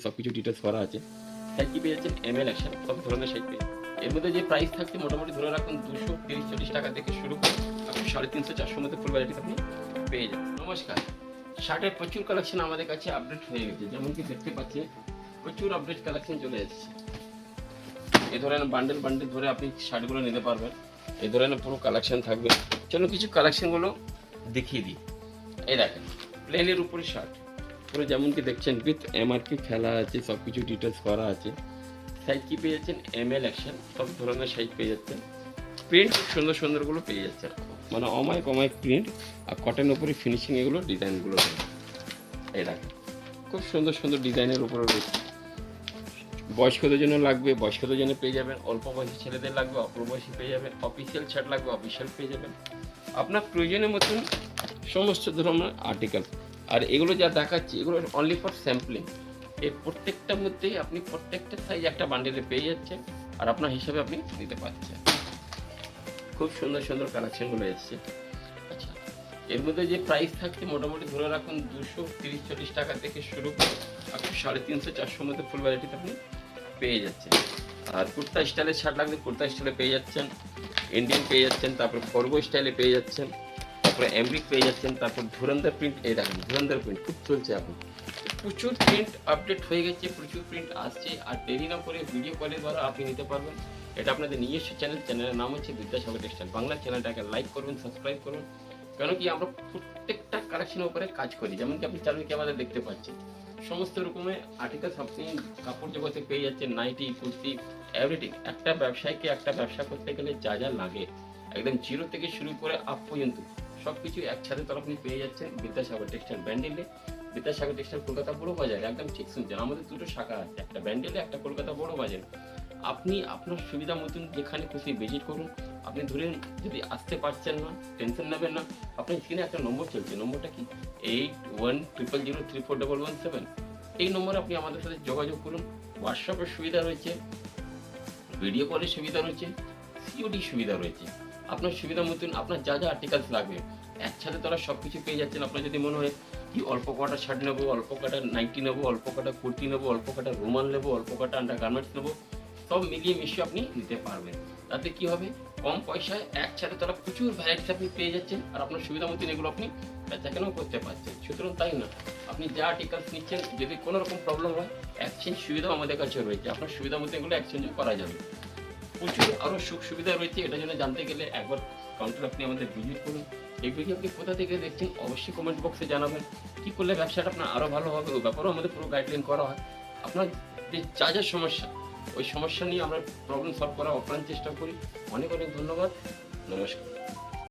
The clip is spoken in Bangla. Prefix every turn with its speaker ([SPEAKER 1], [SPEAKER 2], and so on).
[SPEAKER 1] সবকিছু ডিটেলস করা আছে। সাইজ কি পেয়ে যাচ্ছেন এমএল অ্যাকশন সব ধরনের সাইজ পেয়ে যাচ্ছেন। এর মধ্যে যে প্রাইস থাকছে মোটামুটি ধরে রাখুন 230-40 টাকা থেকে শুরু করে আপনি 350-400 মধ্যে ফুল ভ্যারাইটি আপনি পেয়ে যাচ্ছেন। নমস্কার, শার্টের প্রচুর কালেকশন আমাদের কাছে আপডেট হয়ে গেছে, যেমন কি দেখতে পাচ্ছেন প্রচুর আপডেট কালেকশন চলে এসেছে। এই ধরনের বান্ডেল বান্ডেল ধরে আপনি শার্টগুলো নিতে পারবেন। এই ধরনের পুরো কালেকশন থাকবে। চলুন কিছু কালেকশনগুলো দেখিয়ে দিই। এই দেখেন প্লেনের উপরে শার্ট পুরো যেমন কি দেখছেন উইথ এমআরপি খেলা আছে, সব কিছু ডিটেলস করা আছে। সাইজ কি পেয়ে যাচ্ছেন এমএল অ্যাকশন সব ধরনের সাইজ পেয়ে যাচ্ছেন। প্রিন্ট খুব সুন্দর সুন্দরগুলো পেয়ে যাচ্ছেন, মানে অমায়িক অমায়িক প্রিন্ট আর কটনের উপরে ফিনিশিং এগুলো ডিজাইনগুলো এই দেখেন খুব সুন্দর সুন্দর ডিজাইনের উপরে রয়েছে। বয়স্কদের জন্য লাগবে বয়স্কদের জন্য পেয়ে যাবেন, অল্প বয়সী ছেলেদের লাগবে অল্প বয়সী পেয়ে যাবেন, অফিসিয়াল শার্ট লাগবে অফিসিয়াল পেয়ে যাবেন, আপনার প্রয়োজনের মতন সমস্ত ধরনের আর্টিকেল। আর এগুলো যা দেখাচ্ছি এগুলো অনলি ফর স্যাম্পলিং। এর প্রত্যেকটার মধ্যেই আপনি প্রত্যেকটা সাইজ একটা বান্ডেলে পেয়ে যাচ্ছেন আর আপনার হিসাবে আপনি নিতে পারছেন। খুব সুন্দর সুন্দর কালেকশনগুলো এসছে। আচ্ছা, এর মধ্যে যে প্রাইস থাকছে মোটামুটি ধরে রাখুন 230-40 টাকা থেকে শুরু করে আপনি 350-400 মধ্যে ফুল ভ্যারাইটিতে আপনি পেয়ে যাচ্ছেন। আর কুর্তা স্টাইলের শার্ট লাগলে কুর্তা স্টাইলে পেয়ে যাচ্ছেন, ইন্ডিয়ান পেয়ে যাচ্ছেন, তারপরে ফরগো স্টাইলে পেয়ে যাচ্ছেন, তারপরে এমব্রিক পেয়ে যাচ্ছেন, তারপর ধুরন্ধর প্রিন্ট। এই দেখেন ধুরন্ধর প্রিন্ট খুব চলছে এখন, প্রচুর প্রিন্ট আপডেট হয়ে গেছে, প্রচুর প্রিন্ট আসছে। আর দেরি না করে ভিডিও কলের দ্বারা আপনি নিতে পারবেন। এটা আপনাদের নিজস্ব চ্যানেলের নাম হচ্ছে বিদ্যাসাগর টেক্সটাইল বাংলা। চ্যানেলটাকে লাইক করবেন, সাবস্ক্রাইব করুন, কেন কি আমরা প্রত্যেকটা কালেকশনের উপরে কাজ করি। যেমন কি আপনি চারিদিকে আমাদের দেখতে পাচ্ছেন সমস্ত রকমের আর্টিকেলস আপনি কাপড় জগতে পেয়ে যাচ্ছেন, নাইটি কুর্তি এভরিথিং। একটা ব্যবসায়ীকে একটা ব্যবসা করতে গেলে যা যা লাগে একদম জিরো থেকে শুরু করে আপ পর্যন্ত সব কিছু একসাথে তো আপনি পেয়ে যাচ্ছেন বিদ্যাসাগর টেক্সটাইল ব্যান্ডেলে। বিদ্যাসাগর টেক্সটাইল কলকাতা বড় বাজারে, একদম ঠিক শুনছেন, আমাদের দুটো শাখা আছে, একটা ব্যান্ডেলে একটা কলকাতা বড় বাজারে। আপনি আপনার সুবিধা মতন যেখানে খুশি ভিজিট করুন। আপনি ধরেন যদি আসতে পারছেন না, টেনশন নেবেন না, আপনার স্ক্রিনে একটা নম্বর চলছে, নম্বরটা কি 8100034117। এই নম্বরে আপনি আমাদের সাথে যোগাযোগ করুন। হোয়াটসঅ্যাপের সুবিধা রয়েছে, ভিডিও কলের সুবিধা রয়েছে, সিওডি সুবিধা রয়েছে। আপনার সুবিধা মতন আপনার যা যা আর্টিকেলস লাগবে একসাথে তারা সব কিছু পেয়ে যাচ্ছেন। আপনার যদি মনে হয় কি অল্প কটা শার্ট নেবো, অল্প কটা নাইটি নেবো, অল্প কটা কুর্তি নেবো, অল্প কটা রুমাল নেবো, অল্প কটা আন্ডার গার্মেন্টস নেবো, সব মিলিয়ে মিশিয়ে আপনি নিতে পারবেন। তাতে কি হবে, কম পয়সায় একসাথে তারা প্রচুর ভ্যারাইটিস আপনি পেয়ে যাচ্ছেন আর আপনার সুবিধা মতন এগুলো আপনি বেচাকেনাও করতে পারছেন। সুতরাং তাই না, আপনি যা আর্টিকেলস নিচ্ছেন যদি কোনো রকম প্রবলেম হয় এক্সচেঞ্জ সুবিধাও আমাদের কাছে রয়েছে, আপনার সুবিধা মতো এগুলো এক্সচেঞ্জও করা যাবে। প্রচুর আরও সুখ সুবিধা রয়েছে। এটা জন্য জানতে গেলে একবার কাউন্টার আপনি আমাদের ভিজিট করুন। এই ভিডিও আপনি কোথা থেকে দেখছেন অবশ্যই কমেন্ট বক্সে জানাবেন। কী করলে ব্যবসাটা আপনার আরও ভালো হবে ওই ব্যাপারেও আমাদের পুরো গাইডলাইন করা হয়। আপনার যে যা যা সমস্যা ওই সমস্যা নিয়ে আমরা প্রবলেম সলভ করার অপ্রাণ চেষ্টা করি। অনেক অনেক ধন্যবাদ, নমস্কার।